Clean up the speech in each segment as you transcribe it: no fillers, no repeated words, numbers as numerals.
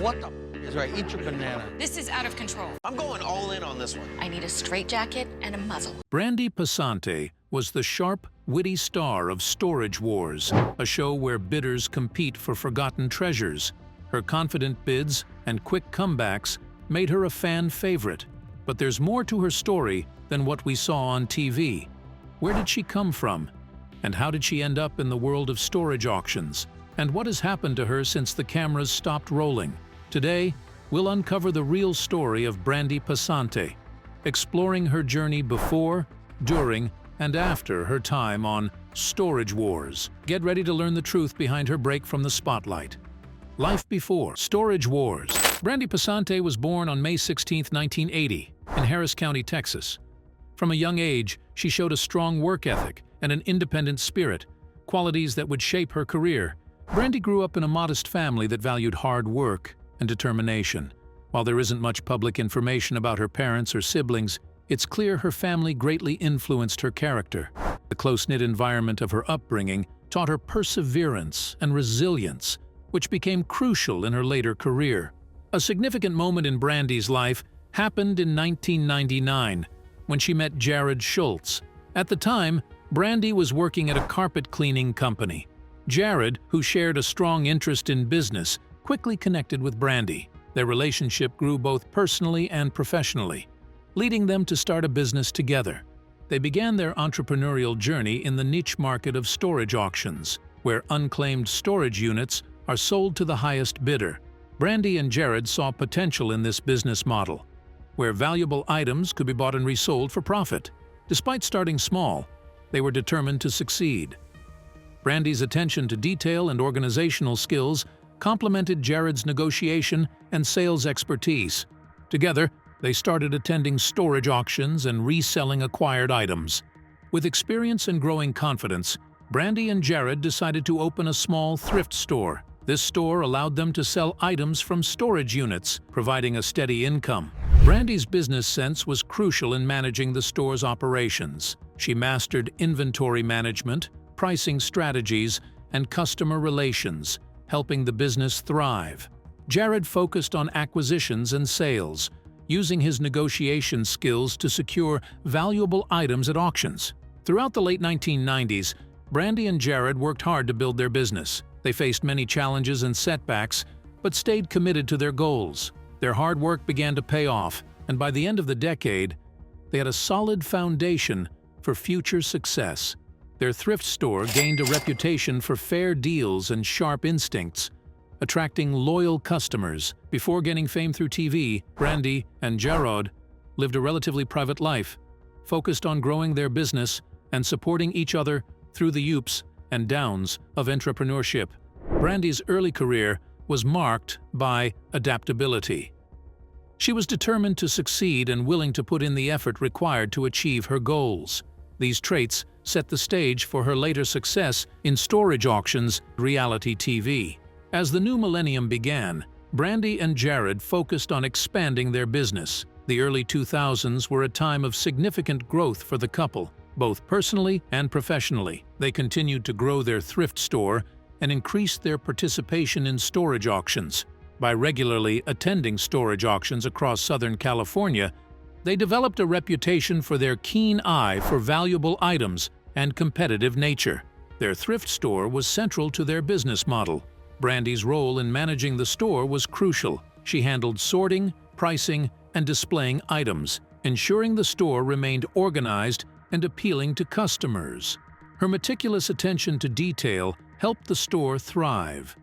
What the is right? Eat your banana. This is out of control. I'm going all in on this one. I need a straitjacket and a muzzle. Brandi Passante was the sharp, witty star of Storage Wars, a show where bidders compete for forgotten treasures. Her confident bids and quick comebacks made her a fan favorite. But there's more to her story than what we saw on TV. Where did she come from? And how did she end up in the world of storage auctions? And what has happened to her since the cameras stopped rolling? Today, we'll uncover the real story of Brandi Passante, exploring her journey before, during, and after her time on Storage Wars. Get ready to learn the truth behind her break from the spotlight. Life before Storage Wars. Brandi Passante was born on May 16, 1980, in Harris County, Texas. From a young age, she showed a strong work ethic and an independent spirit, qualities that would shape her career. Brandi grew up in a modest family that valued hard work and determination. While there isn't much public information about her parents or siblings, it's clear her family greatly influenced her character. The close-knit environment of her upbringing taught her perseverance and resilience, which became crucial in her later career. A significant moment in Brandi's life happened in 1999, when she met Jared Schultz. At the time, Brandi was working at a carpet cleaning company. Jared, who shared a strong interest in business, quickly connected with Brandi. Their relationship grew both personally and professionally, leading them to start a business together. They began their entrepreneurial journey in the niche market of storage auctions, where unclaimed storage units are sold to the highest bidder. Brandi and Jared saw potential in this business model, where valuable items could be bought and resold for profit. Despite starting small, they were determined to succeed. Brandi's attention to detail and organizational skills complemented Jared's negotiation and sales expertise. Together, they started attending storage auctions and reselling acquired items. With experience and growing confidence, Brandi and Jared decided to open a small thrift store. This store allowed them to sell items from storage units, providing a steady income. Brandi's business sense was crucial in managing the store's operations. She mastered inventory management, pricing strategies, and customer relations, helping the business thrive. Jared focused on acquisitions and sales, using his negotiation skills to secure valuable items at auctions. Throughout the late 1990s, Brandi and Jared worked hard to build their business. They faced many challenges and setbacks, but stayed committed to their goals. Their hard work began to pay off, and by the end of the decade, they had a solid foundation for future success. Their thrift store gained a reputation for fair deals and sharp instincts, attracting loyal customers. Before gaining fame through TV, Brandi and Jared lived a relatively private life, focused on growing their business and supporting each other through the ups and downs of entrepreneurship. Brandi's early career was marked by adaptability. She was determined to succeed and willing to put in the effort required to achieve her goals. These traits set the stage for her later success in storage auctions, reality TV. As the new millennium began, Brandi and Jared focused on expanding their business. The early 2000s were a time of significant growth for the couple, both personally and professionally. They continued to grow their thrift store and increased their participation in storage auctions. By regularly attending storage auctions across Southern California, they developed a reputation for their keen eye for valuable items and competitive nature. Their thrift store was central to their business model. Brandi's role in managing the store was crucial. She handled sorting, pricing, and displaying items, ensuring the store remained organized and appealing to customers. Her meticulous attention to detail helped the store thrive.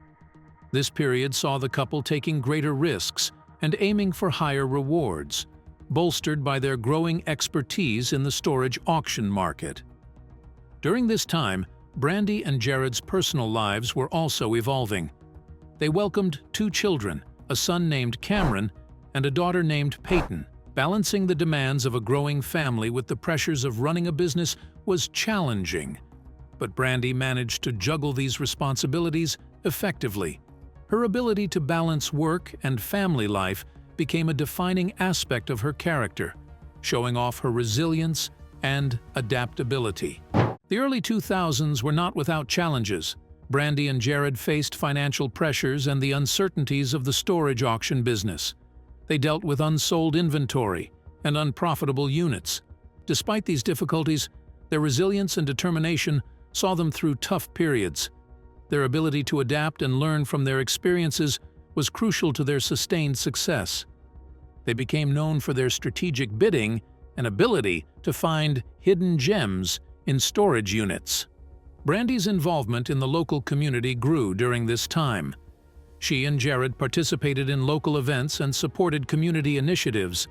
This period saw the couple taking greater risks and aiming for higher rewards, bolstered by their growing expertise in the storage auction market. During this time, Brandi and Jared's personal lives were also evolving. They welcomed 2 children, a son named Cameron and a daughter named Peyton. Balancing the demands of a growing family with the pressures of running a business was challenging, but Brandi managed to juggle these responsibilities effectively. Her ability to balance work and family life became a defining aspect of her character, showing off her resilience and adaptability. The early 2000s were not without challenges. Brandy and Jared faced financial pressures and the uncertainties of the storage auction business. They dealt with unsold inventory and unprofitable units. Despite these difficulties, their resilience and determination saw them through tough periods. Their ability to adapt and learn from their experiences was crucial to their sustained success. They became known for their strategic bidding and ability to find hidden gems in storage units. Brandy's involvement in the local community grew during this time. She and Jared participated in local events and supported community initiatives,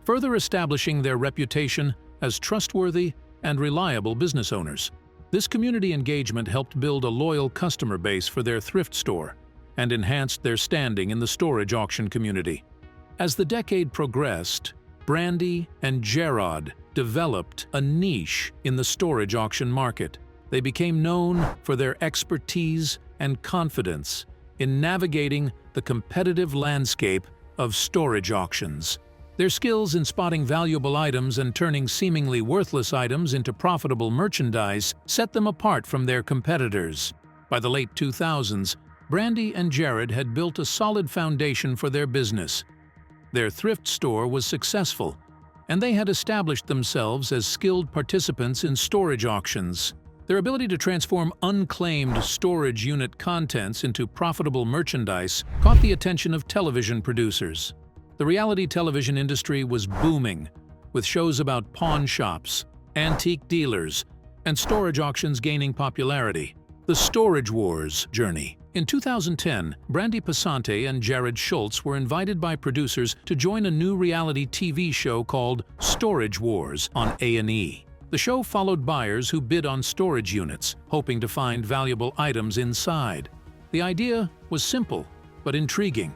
further establishing their reputation as trustworthy and reliable business owners. This community engagement helped build a loyal customer base for their thrift store and enhanced their standing in the storage auction community. As the decade progressed, Brandy and Jared developed a niche in the storage auction market. They became known for their expertise and confidence in navigating the competitive landscape of storage auctions. Their skills in spotting valuable items and turning seemingly worthless items into profitable merchandise set them apart from their competitors. By the late 2000s, Brandy and Jared had built a solid foundation for their business. Their thrift store was successful, and they had established themselves as skilled participants in storage auctions. Their ability to transform unclaimed storage unit contents into profitable merchandise caught the attention of television producers. The reality television industry was booming, with shows about pawn shops, antique dealers, and storage auctions gaining popularity. The Storage Wars journey. In 2010, Brandi Passante and Jared Schultz were invited by producers to join a new reality TV show called Storage Wars on A&E. The show followed buyers who bid on storage units, hoping to find valuable items inside. The idea was simple but intriguing,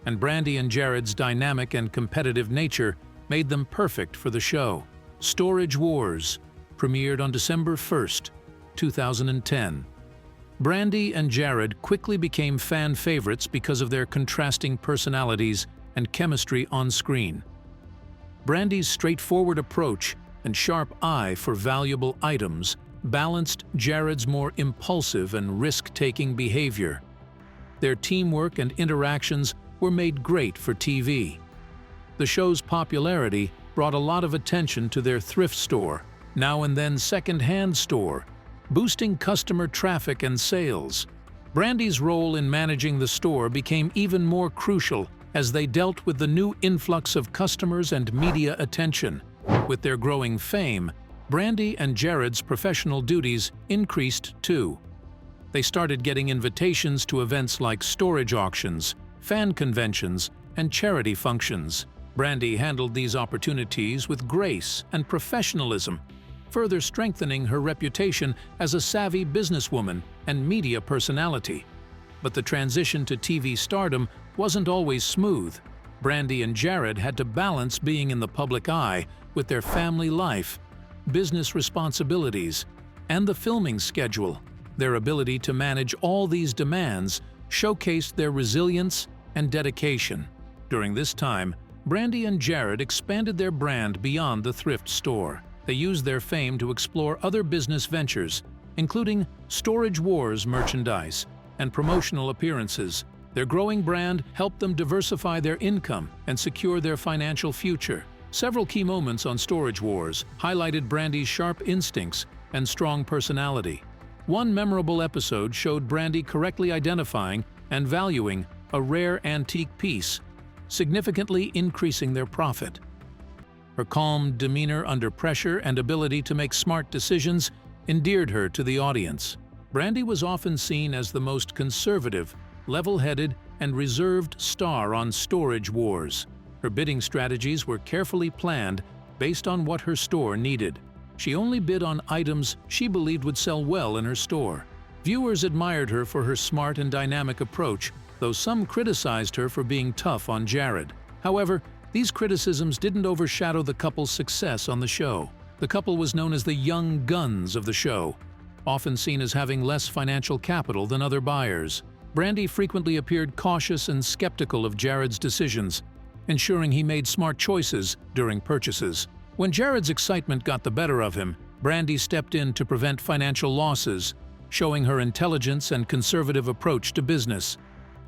and Brandy and Jared's dynamic and competitive nature made them perfect for the show. Storage Wars premiered on December 1st, 2010. Brandy and Jared quickly became fan favorites because of their contrasting personalities and chemistry on screen. Brandy's straightforward approach and sharp eye for valuable items balanced Jared's more impulsive and risk-taking behavior. Their teamwork and interactions were made great for TV. The show's popularity brought a lot of attention to their thrift store, now and then second-hand store, boosting customer traffic and sales. Brandy's role in managing the store became even more crucial as they dealt with the new influx of customers and media attention. With their growing fame, Brandy and Jared's professional duties increased too. They started getting invitations to events like storage auctions, fan conventions, and charity functions. Brandy handled these opportunities with grace and professionalism, further strengthening her reputation as a savvy businesswoman and media personality. But the transition to TV stardom wasn't always smooth. Brandy and Jared had to balance being in the public eye with their family life, business responsibilities, and the filming schedule. Their ability to manage all these demands showcased their resilience and dedication. During this time, Brandy and Jared expanded their brand beyond the thrift store. They used their fame to explore other business ventures, including Storage Wars merchandise and promotional appearances. Their growing brand helped them diversify their income and secure their financial future. Several key moments on Storage Wars highlighted Brandy's sharp instincts and strong personality. One memorable episode showed Brandy correctly identifying and valuing a rare antique piece, significantly increasing their profit. Her calm demeanor under pressure and ability to make smart decisions endeared her to the audience. Brandy was often seen as the most conservative, level-headed, and reserved star on Storage Wars. Her bidding strategies were carefully planned based on what her store needed. She only bid on items she believed would sell well in her store. Viewers admired her for her smart and dynamic approach, though some criticized her for being tough on Jared. However, these criticisms didn't overshadow the couple's success on the show. The couple was known as the young guns of the show, often seen as having less financial capital than other buyers. Brandy frequently appeared cautious and skeptical of Jared's decisions, ensuring he made smart choices during purchases. When Jared's excitement got the better of him, Brandy stepped in to prevent financial losses, showing her intelligence and conservative approach to business.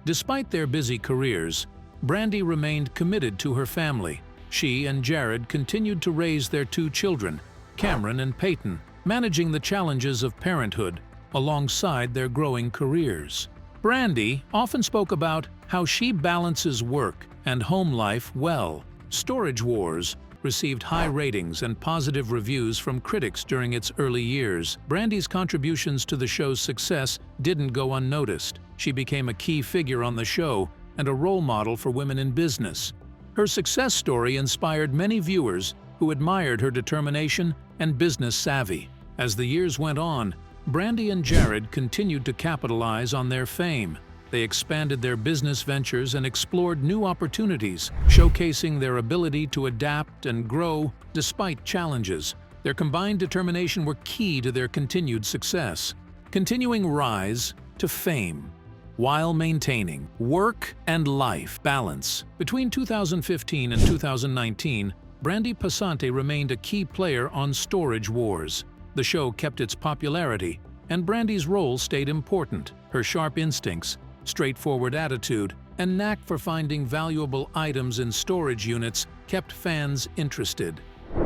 Despite their busy careers, Brandy remained committed to her family. She and Jared continued to raise their two children, Cameron and Peyton, managing the challenges of parenthood alongside their growing careers. Brandy often spoke about how she balances work and home life well. Storage Wars received high ratings and positive reviews from critics during its early years. Brandy's contributions to the show's success didn't go unnoticed. She became a key figure on the show and a role model for women in business. Her success story inspired many viewers who admired her determination and business savvy. As the years went on, Brandy and Jared continued to capitalize on their fame. They expanded their business ventures and explored new opportunities, showcasing their ability to adapt and grow despite challenges. Their combined determination were key to their continued success. Continuing rise to fame, while maintaining work and life balance. Between 2015 and 2019, Brandi Passante remained a key player on Storage Wars. The show kept its popularity, and Brandy's role stayed important. Her sharp instincts, straightforward attitude, and knack for finding valuable items in storage units kept fans interested.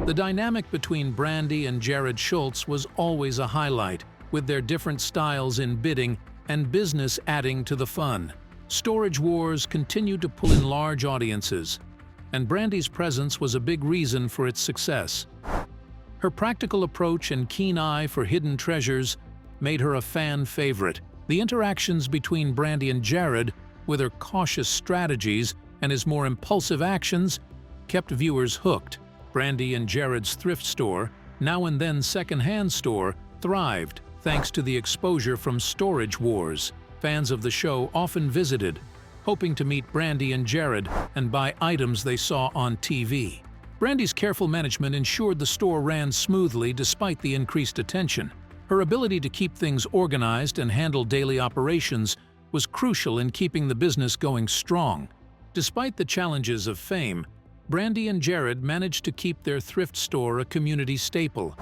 The dynamic between Brandy and Jared Schultz was always a highlight, with their different styles in bidding and business adding to the fun. Storage Wars continued to pull in large audiences, and Brandy's presence was a big reason for its success. Her practical approach and keen eye for hidden treasures made her a fan favorite. The interactions between Brandy and Jared, with her cautious strategies and his more impulsive actions, kept viewers hooked. Brandy and Jared's thrift store, now and then second-hand store, thrived thanks to the exposure from Storage Wars. Fans of the show often visited, hoping to meet Brandy and Jared and buy items they saw on TV. Brandy's careful management ensured the store ran smoothly despite the increased attention. Her ability to keep things organized and handle daily operations was crucial in keeping the business going strong. Despite the challenges of fame, Brandy and Jared managed to keep their thrift store a community staple.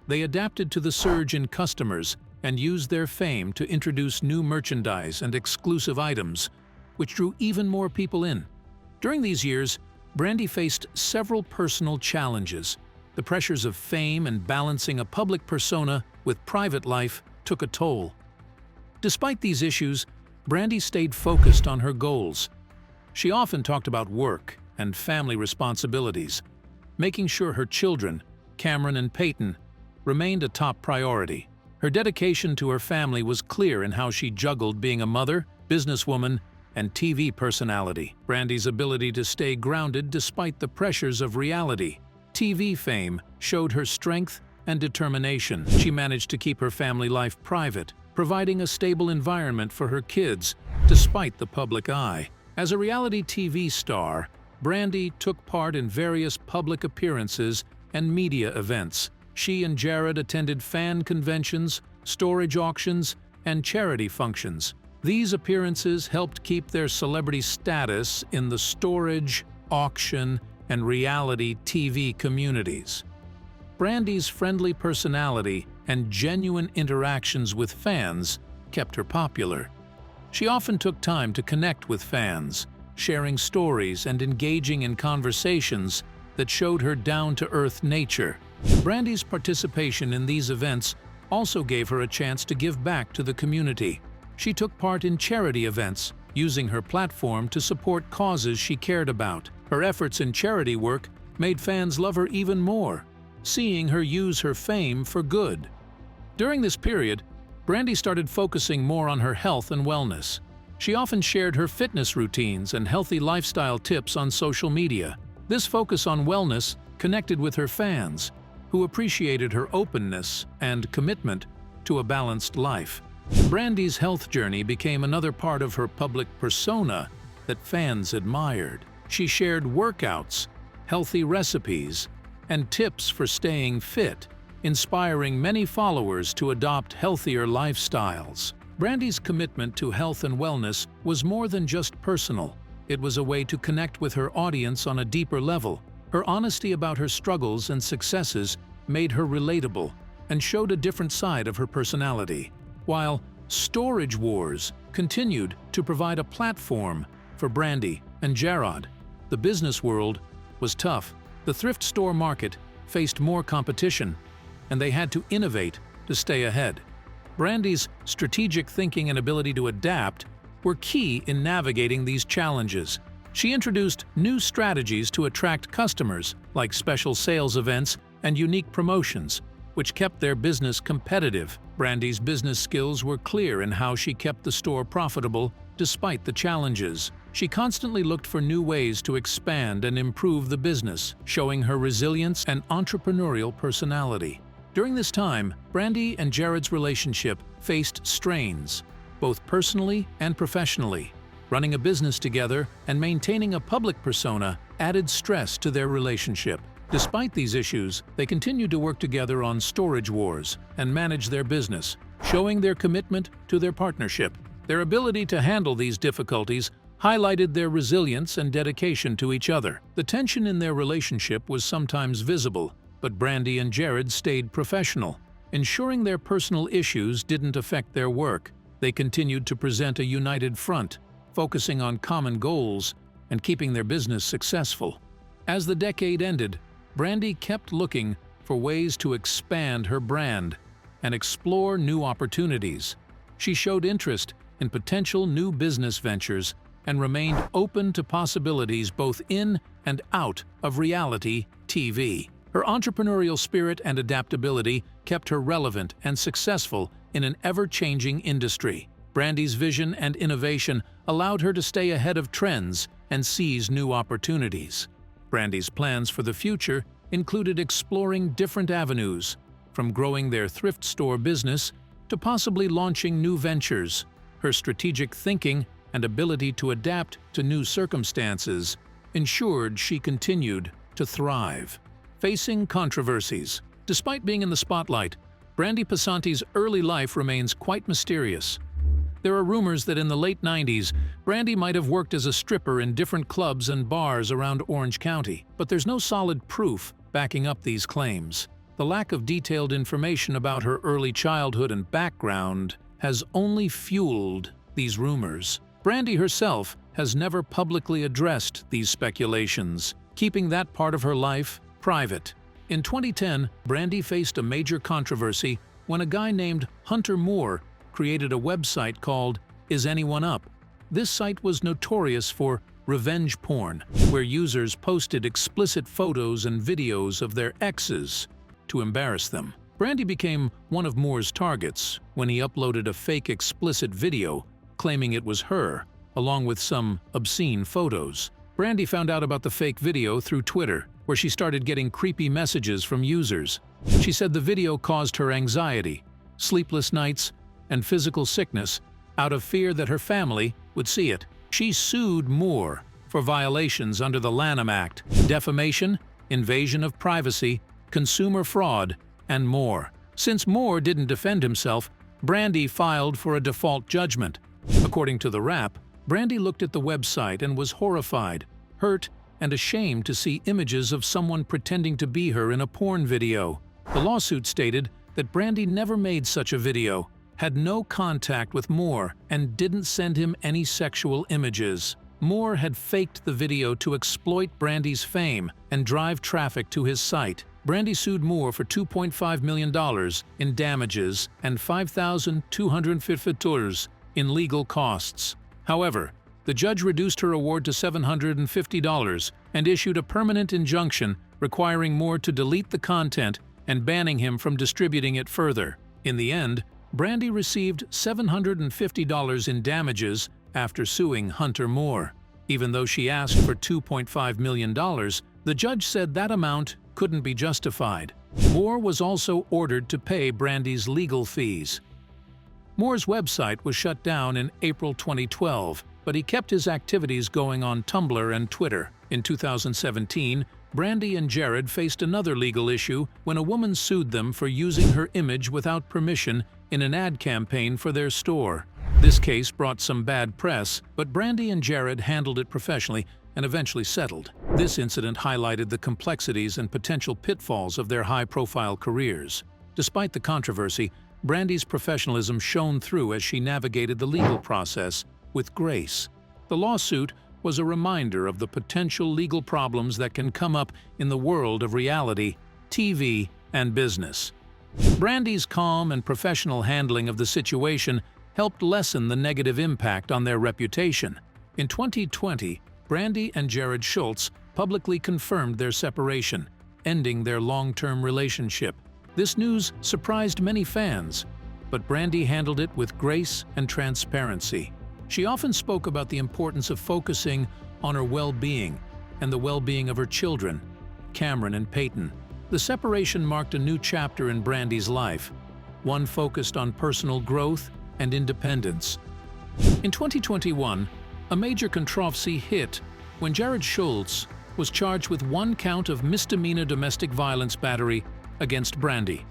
They adapted to the surge in customers and used their fame to introduce new merchandise and exclusive items, which drew even more people in. During these years, Brandy faced several personal challenges. The pressures of fame and balancing a public persona with private life took a toll. Despite these issues, Brandy stayed focused on her goals. She often talked about work and family responsibilities, making sure her children, Cameron and Peyton, remained a top priority. Her dedication to her family was clear in how she juggled being a mother, businesswoman, and TV personality. Brandy's ability to stay grounded despite the pressures of reality TV fame showed her strength and determination. She managed to keep her family life private, providing a stable environment for her kids despite the public eye. As a reality TV star, Brandy took part in various public appearances and media events. She and Jared attended fan conventions, storage auctions, and charity functions. These appearances helped keep their celebrity status in the storage, auction, and reality TV communities. Brandy's friendly personality and genuine interactions with fans kept her popular. She often took time to connect with fans, sharing stories and engaging in conversations that showed her down-to-earth nature. Brandy's participation in these events also gave her a chance to give back to the community. She took part in charity events, using her platform to support causes she cared about. Her efforts in charity work made fans love her even more, seeing her use her fame for good. During this period, Brandy started focusing more on her health and wellness. She often shared her fitness routines and healthy lifestyle tips on social media. This focus on wellness connected with her fans, who appreciated her openness and commitment to a balanced life. Brandy's health journey became another part of her public persona that fans admired. She shared workouts, healthy recipes, and tips for staying fit, inspiring many followers to adopt healthier lifestyles. Brandy's commitment to health and wellness was more than just personal. It was a way to connect with her audience on a deeper level. Her honesty about her struggles and successes made her relatable and showed a different side of her personality. while Storage Wars continued to provide a platform for Brandy and Jared. The business world was tough. The thrift store market faced more competition, and they had to innovate to stay ahead. Brandy's strategic thinking and ability to adapt were key in navigating these challenges. She introduced new strategies to attract customers, like special sales events and unique promotions, which kept their business competitive. Brandy's business skills were clear in how she kept the store profitable despite the challenges. She constantly looked for new ways to expand and improve the business, showing her resilience and entrepreneurial personality. During this time, Brandy and Jared's relationship faced strains, both personally and professionally. Running a business together and maintaining a public persona added stress to their relationship. Despite these issues, they continued to work together on Storage Wars and manage their business, showing their commitment to their partnership. Their ability to handle these difficulties highlighted their resilience and dedication to each other. The tension in their relationship was sometimes visible, but Brandy and Jared stayed professional, ensuring their personal issues didn't affect their work. They continued to present a united front, focusing on common goals and keeping their business successful. As the decade ended, Brandy kept looking for ways to expand her brand and explore new opportunities. She showed interest in potential new business ventures and remained open to possibilities both in and out of reality TV. Her entrepreneurial spirit and adaptability kept her relevant and successful in an ever-changing industry. Brandy's vision and innovation allowed her to stay ahead of trends and seize new opportunities. Brandy's plans for the future included exploring different avenues, from growing their thrift store business to possibly launching new ventures. Her strategic thinking and ability to adapt to new circumstances ensured she continued to thrive. Facing controversies. Despite being in the spotlight, Brandi Passante's early life remains quite mysterious. There are rumors that in the late 90s, Brandy might have worked as a stripper in different clubs and bars around Orange County, but there's no solid proof backing up these claims. The lack of detailed information about her early childhood and background has only fueled these rumors. Brandy herself has never publicly addressed these speculations, keeping that part of her life private. In 2010, Brandy faced a major controversy when a guy named Hunter Moore created a website called Is Anyone Up? This site was notorious for revenge porn, where users posted explicit photos and videos of their exes to embarrass them. Brandy became one of Moore's targets when he uploaded a fake explicit video claiming it was her, along with some obscene photos. Brandy found out about the fake video through Twitter, where she started getting creepy messages from users. She said the video caused her anxiety, sleepless nights, and physical sickness out of fear that her family would see it. She sued Moore for violations under the Lanham Act, defamation, invasion of privacy, consumer fraud, and more. Since Moore didn't defend himself, Brandy filed for a default judgment. According to the Wrap, Brandy looked at the website and was horrified, hurt, and ashamed to see images of someone pretending to be her in a porn video. The lawsuit stated that Brandy never made such a video, had no contact with Moore, and didn't send him any sexual images. Moore had faked the video to exploit Brandy's fame and drive traffic to his site. Brandy sued Moore for $2.5 million in damages and $5,250 in legal costs. However, the judge reduced her award to $750 and issued a permanent injunction requiring Moore to delete the content and banning him from distributing it further. In the end, Brandy received $750 in damages after suing Hunter Moore. Even though she asked for $2.5 million, the judge said that amount couldn't be justified. Moore was also ordered to pay Brandy's legal fees. Moore's website was shut down in April 2012, but he kept his activities going on Tumblr and Twitter. In 2017, Brandy and Jared faced another legal issue when a woman sued them for using her image without permission in an ad campaign for their store. This case brought some bad press, but Brandy and Jared handled it professionally and eventually settled. This incident highlighted the complexities and potential pitfalls of their high-profile careers. Despite the controversy, Brandy's professionalism shone through as she navigated the legal process with grace. The lawsuit was a reminder of the potential legal problems that can come up in the world of reality, TV, and business. Brandy's calm and professional handling of the situation helped lessen the negative impact on their reputation. In 2020, Brandy and Jared Schultz publicly confirmed their separation, ending their long-term relationship. This news surprised many fans, but Brandy handled it with grace and transparency. She often spoke about the importance of focusing on her well-being and the well-being of her children, Cameron and Peyton. The separation marked a new chapter in Brandy's life, one focused on personal growth and independence. In 2021, a major controversy hit when Jared Schultz was charged with 1 count of misdemeanor domestic violence battery against Brandy.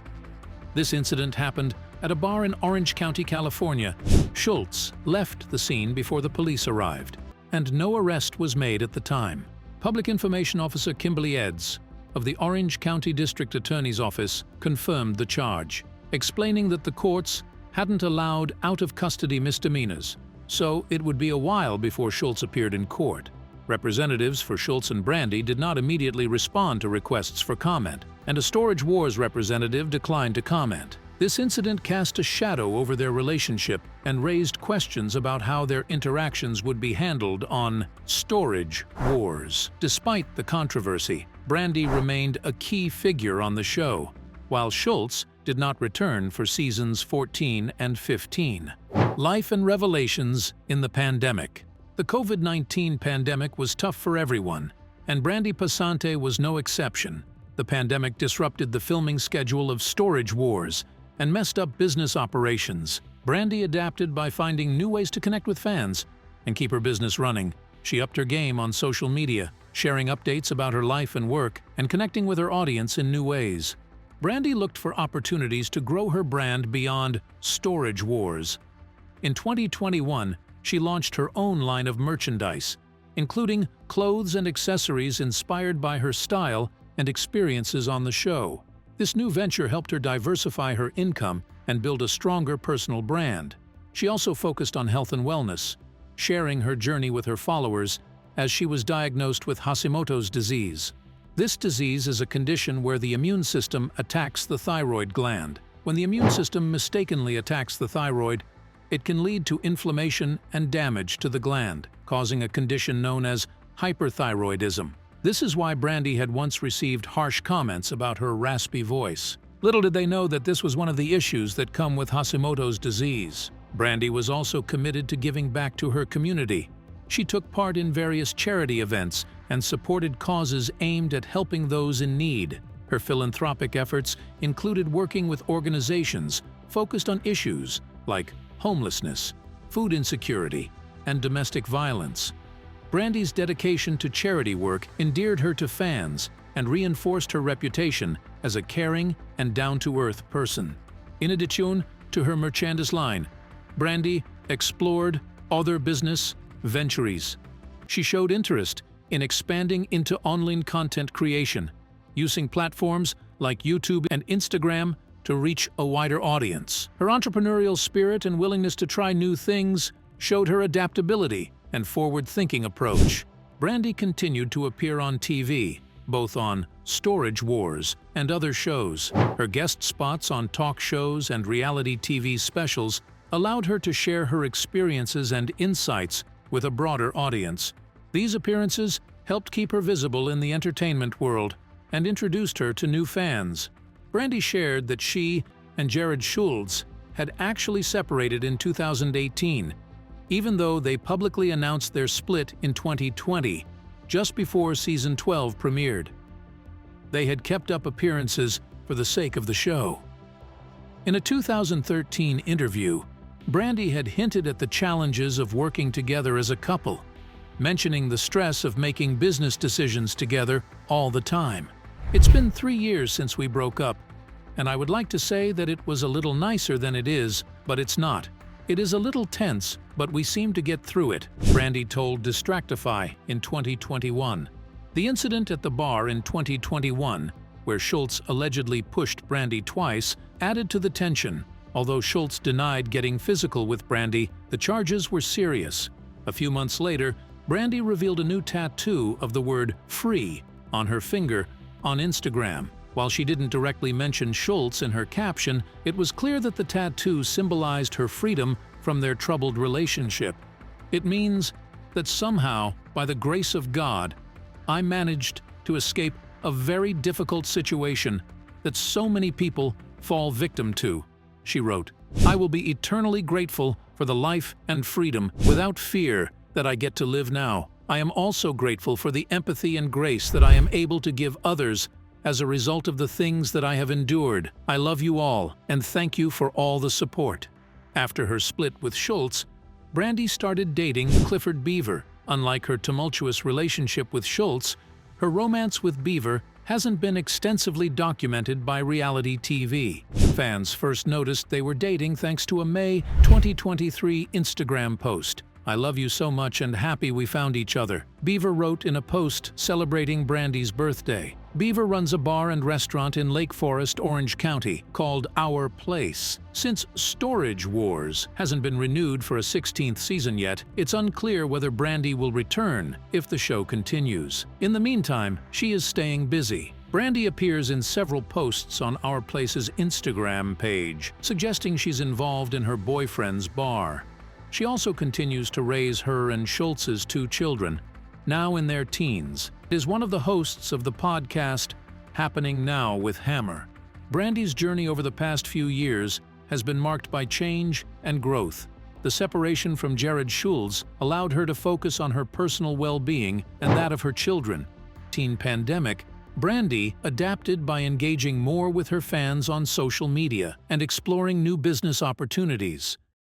This incident happened at a bar in Orange County, California. Schultz left the scene before the police arrived, and no arrest was made at the time. Public Information Officer Kimberly Edds of the Orange County District Attorney's Office confirmed the charge, explaining that the courts hadn't allowed out-of-custody misdemeanors, so it would be a while before Schultz appeared in court. Representatives for Schultz and Brandy did not immediately respond to requests for comment, and a Storage Wars representative declined to comment. This incident cast a shadow over their relationship and raised questions about how their interactions would be handled on Storage Wars. Despite the controversy, Brandy remained a key figure on the show, while Schultz did not return for seasons 14 and 15. Life and revelations in the pandemic. The COVID-19 pandemic was tough for everyone, and Brandi Passante was no exception. The pandemic disrupted the filming schedule of Storage Wars and messed up business operations. Brandy adapted by finding new ways to connect with fans and keep her business running. She upped her game on social media, sharing updates about her life and work and connecting with her audience in new ways. Brandy looked for opportunities to grow her brand beyond Storage Wars. In 2021, she launched her own line of merchandise, including clothes and accessories inspired by her style and experiences on the show. This new venture helped her diversify her income and build a stronger personal brand. She also focused on health and wellness, sharing her journey with her followers as she was diagnosed with Hashimoto's disease. This disease is a condition where the immune system attacks the thyroid gland. When the immune system mistakenly attacks the thyroid, it can lead to inflammation and damage to the gland, causing a condition known as hyperthyroidism. This is why Brandy had once received harsh comments about her raspy voice. Little did they know that this was one of the issues that come with Hashimoto's disease. Brandy was also committed to giving back to her community. She took part in various charity events and supported causes aimed at helping those in need. Her philanthropic efforts included working with organizations focused on issues like homelessness, food insecurity, and domestic violence. Brandy's dedication to charity work endeared her to fans and reinforced her reputation as a caring and down-to-earth person. In addition to her merchandise line, Brandy explored other business ventures. She showed interest in expanding into online content creation, using platforms like YouTube and Instagram to reach a wider audience. Her entrepreneurial spirit and willingness to try new things showed her adaptability and forward-thinking approach. Brandy continued to appear on TV, both on Storage Wars and other shows. Her guest spots on talk shows and reality TV specials allowed her to share her experiences and insights with a broader audience. These appearances helped keep her visible in the entertainment world and introduced her to new fans. Brandy shared that she and Jared Schultz had actually separated in 2018, even though they publicly announced their split in 2020, just before season 12 premiered. They had kept up appearances for the sake of the show. In a 2013 interview, Brandy had hinted at the challenges of working together as a couple, mentioning the stress of making business decisions together all the time. It's been 3 years since we broke up, and I would like to say that it was a little nicer than it is, but it's not. It is a little tense, but we seem to get through it, Brandy told Distractify in 2021. The incident at the bar in 2021, where Schultz allegedly pushed Brandy twice, added to the tension. Although Schultz denied getting physical with Brandy, the charges were serious. A few months later, Brandy revealed a new tattoo of the word "free" on her finger on Instagram. While she didn't directly mention Schultz in her caption, it was clear that the tattoo symbolized her freedom from their troubled relationship. It means that somehow, by the grace of God, I managed to escape a very difficult situation that so many people fall victim to, she wrote. I will be eternally grateful for the life and freedom without fear that I get to live now. I am also grateful for the empathy and grace that I am able to give others as a result of the things that I have endured. I love you all and thank you for all the support. After her split with Schultz, Brandy started dating Clifford Beaver. Unlike her tumultuous relationship with Schultz, her romance with Beaver hasn't been extensively documented by reality TV. Fans first noticed they were dating thanks to a May 2023 Instagram post. I love you so much and happy we found each other, Beaver wrote in a post celebrating Brandy's birthday. Beaver runs a bar and restaurant in Lake Forest, Orange County, called Our Place. Since Storage Wars hasn't been renewed for a 16th season yet, it's unclear whether Brandy will return if the show continues. In the meantime, she is staying busy. Brandy appears in several posts on Our Place's Instagram page, suggesting she's involved in her boyfriend's bar. She also continues to raise her and Schultz's 2 children, now in their teens. Is one of the hosts of the podcast Happening Now with Hammer. Brandy's journey over the past few years has been marked by change and growth. The separation from Jared Schultz allowed her to focus on her personal well-being and that of her children. Teen pandemic, Brandy adapted by engaging more with her fans on social media and exploring new business opportunities.